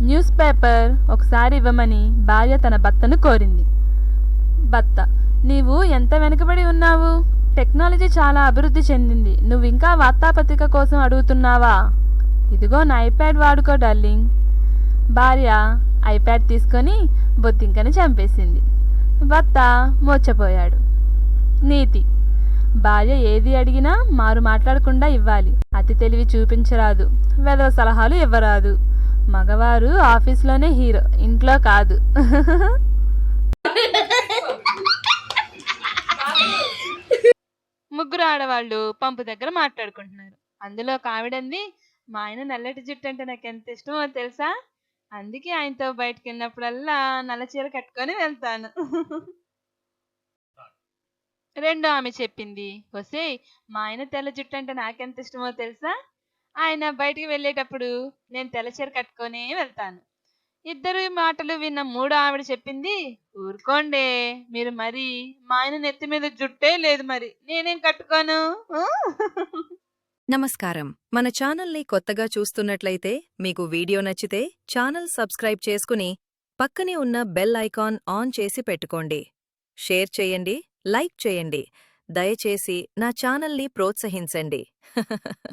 News paper ఒకసారి ఇవ్వమని భార్య తన భర్తను కోరింది. భర్త: నీవు ఎంత వెనుకబడి ఉన్నావు? టెక్నాలజీ చాలా అభివృద్ధి చెందింది. నువ్వు ఇంకా వార్తాపత్రిక కోసం అడుగుతున్నావా? ఇదిగో నా ఐప్యాడ్ వాడుకో డార్లింగ్. భార్య ఐప్యాడ్ తీసుకొని బొద్దింకని చంపేసింది. భర్త మోర్చపోయాడు. నీతి: భార్య ఏది అడిగినా మారు మాట్లాడకుండా ఇవ్వాలి. అతి తెలివి చూపించరాదు. వెధవ సలహాలు ఇవ్వరాదు. మగవారు ఆఫీస్లోనే హీరో, ఇంట్లో కాదు. ముగ్గురు ఆడవాళ్ళు పంపు దగ్గర మాట్లాడుకుంటున్నారు. అందులో ఒక ఆవిడంది, మా ఆయన నల్లటి జుట్టు అంటే నాకు ఎంత ఇష్టమో తెలుసా, అందుకే ఆయనతో బయటకు వెళ్ళినప్పుడల్లా నల్ల చీర కట్టుకొని వెళ్తాను. రెండో ఆమె చెప్పింది, ఒసేయ్, మా ఆయన తెల్ల జుట్టు అంటే నాకెంత ఇష్టమో తెలుసా, ఆయన బయటికి వెళ్ళేటప్పుడు నేను తెల్ల చీర కట్టుకొనే వెళ్తాను. ఇద్దరు మాటలు విన్న మూడో ఆవిడ చెప్పింది, ఊరుకోండే మీరు, మరి మా ఆయన నెత్తి మీద జుట్టే లేదు, మరి నేనేం కట్టుకోను. నమస్కారం. మన ఛానల్ని కొత్తగా చూస్తున్నట్లయితే మీకు వీడియో నచ్చితే ఛానల్ సబ్స్క్రైబ్ చేసుకుని పక్కనే ఉన్న బెల్ ఐకాన్ ఆన్ చేసి పెట్టుకోండి. షేర్ చేయండి, లైక్ చేయండి. దయచేసి నా ఛానల్ని ప్రోత్సహించండి.